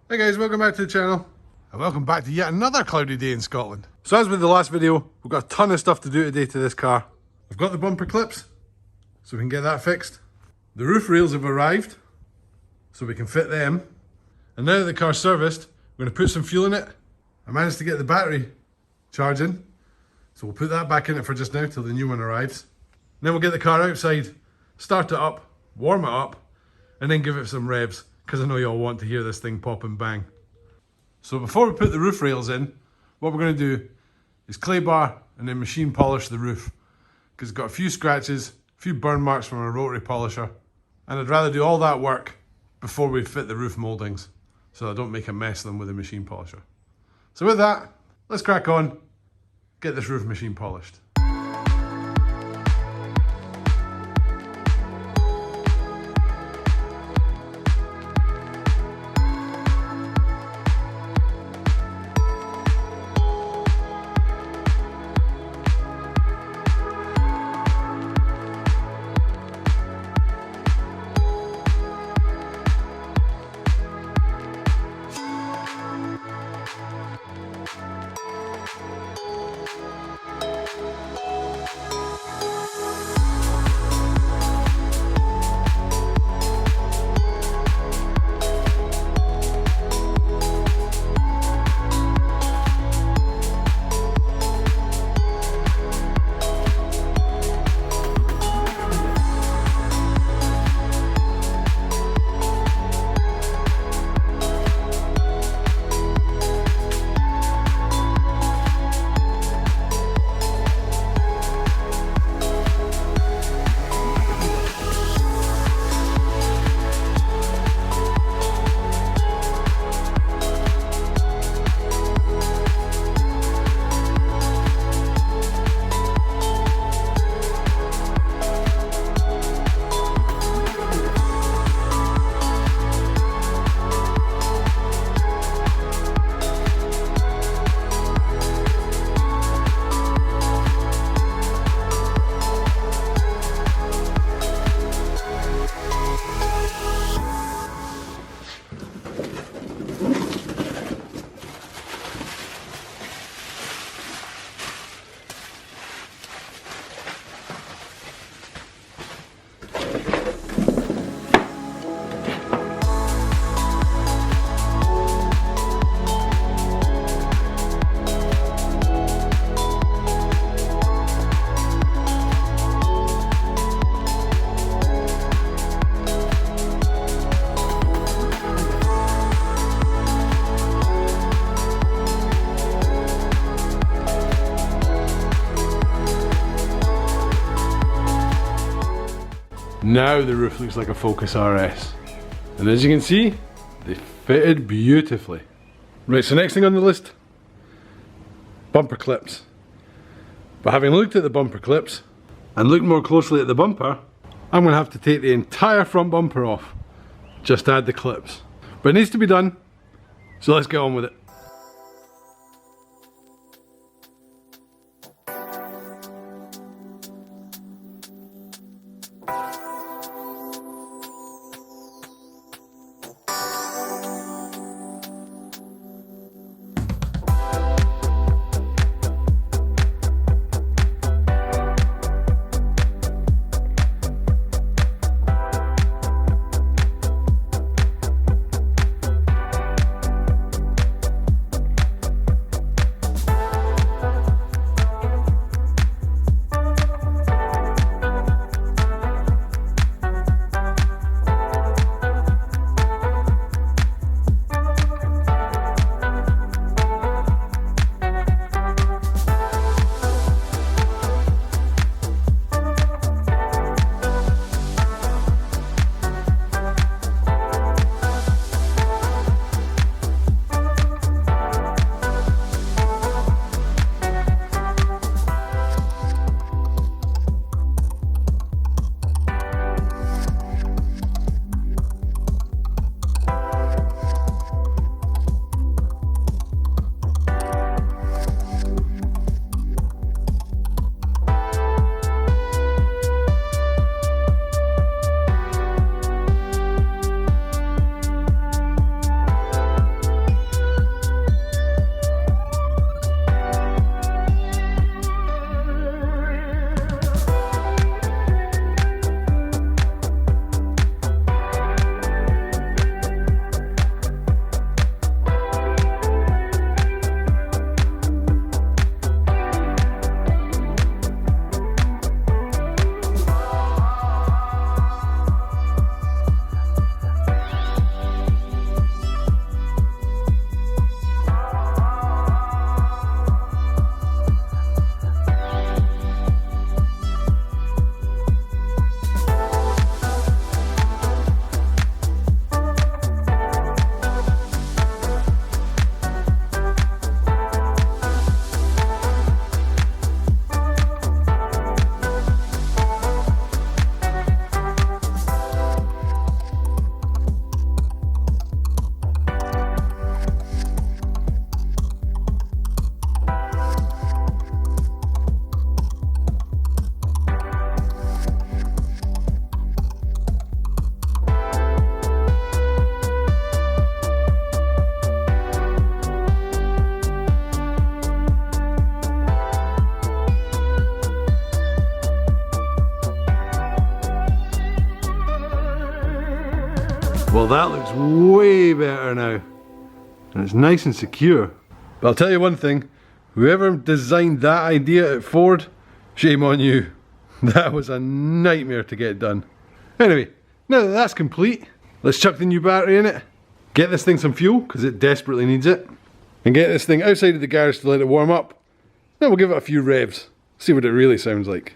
Hey guys, welcome back to the channel and welcome back to yet another cloudy day in Scotland. So as with the last video, we've got a ton of stuff to do today to this car. I've got the bumper clips so we can get that fixed. The roof rails have arrived so we can fit them. And now that the car's serviced, we're going to put some fuel in it. I managed to get the battery charging, so we'll put that back in it for just now till the new one arrives. And then we'll get the car outside, start it up, warm it up, and then give it some revs, because I know you all want to hear this thing pop and bang. So before we put the roof rails in, what we're going to do is clay bar and then machine polish the roof, because it's got a few scratches, a few burn marks from a rotary polisher, and I'd rather do all that work before we fit the roof mouldings, so I don't make a mess of them with a machine polisher. So with that, let's crack on, get this roof machine polished. Now the roof looks like a Focus RS. And as you can see, they fitted beautifully. Right, so next thing on the list, bumper clips. But having looked at the bumper clips and looked more closely at the bumper, I'm going to have to take the entire front bumper off, just add the clips. But it needs to be done, so let's get on with it. Well, that looks way better now. And it's nice and secure. But I'll tell you one thing, whoever designed that idea at Ford, shame on you. That was a nightmare to get done. Anyway, now that that's complete, let's chuck the new battery in it, get this thing some fuel, because it desperately needs it, and get this thing outside of the garage to let it warm up. Then we'll give it a few revs, see what it really sounds like.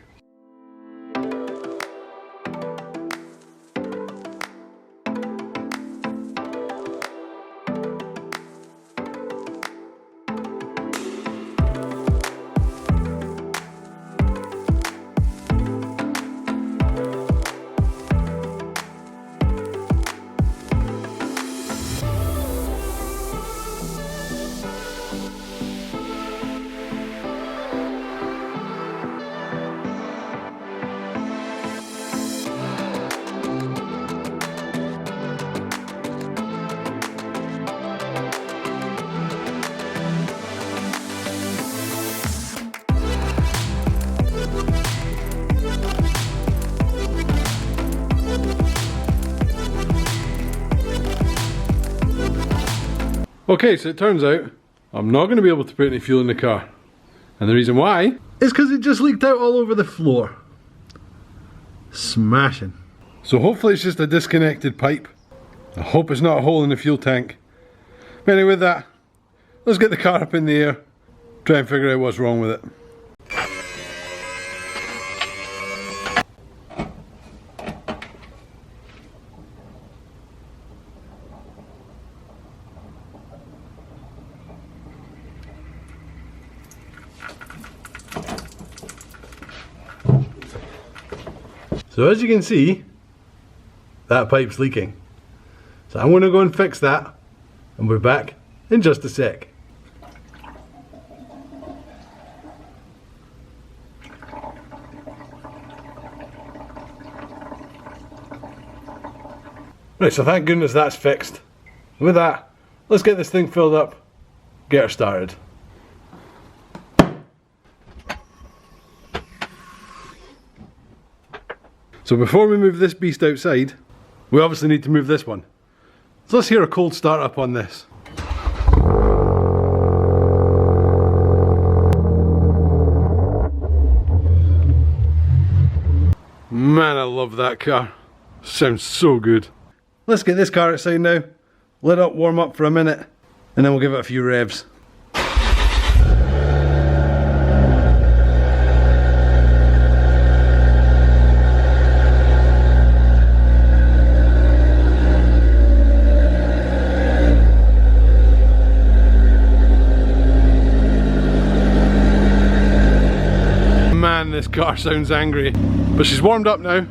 Okay, so it turns out I'm not going to be able to put any fuel in the car. And the reason why is because it just leaked out all over the floor. Smashing. So hopefully it's just a disconnected pipe. I hope it's not a hole in the fuel tank. But anyway, with that, let's get the car up in the air, try and figure out what's wrong with it. So as you can see, that pipe's leaking. So I'm going to go and fix that, and we're back in just a sec. Right, so thank goodness that's fixed. With that, let's get this thing filled up, get her started. So before we move this beast outside, we obviously need to move this one. So let's hear a cold start up on this. Man, I love that car. Sounds so good. Let's get this car outside now, let it warm up for a minute, and then we'll give it a few revs. Man, this car sounds angry, but she's warmed up now,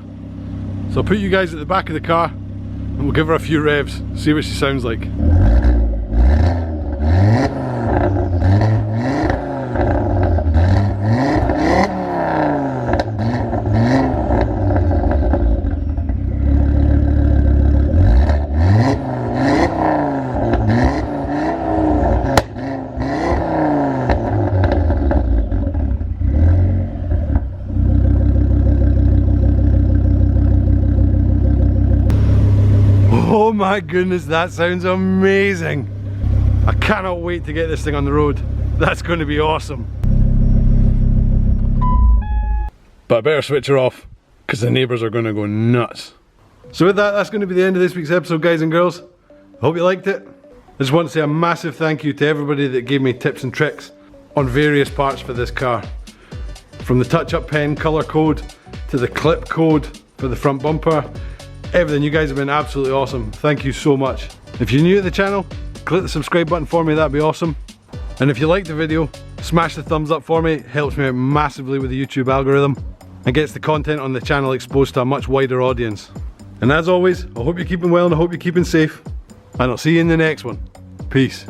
so I'll put you guys at the back of the car and we'll give her a few revs, see what she sounds like. Oh my goodness, that sounds amazing. I cannot wait to get this thing on the road. That's going to be awesome. But I better switch her off, because the neighbours are going to go nuts. So with that, that's going to be the end of this week's episode, guys and girls. I hope you liked it. I just want to say a massive thank you to everybody that gave me tips and tricks on various parts for this car. From the touch-up pen colour code, to the clip code for the front bumper. Everything, you guys have been absolutely awesome. Thank you so much. If you're new to the channel, click the subscribe button for me, that'd be awesome. And if you liked the video, smash the thumbs up for me. It helps me out massively with the YouTube algorithm and gets the content on the channel exposed to a much wider audience. And as always, I hope you're keeping well and I hope you're keeping safe. And I'll see you in the next one. Peace.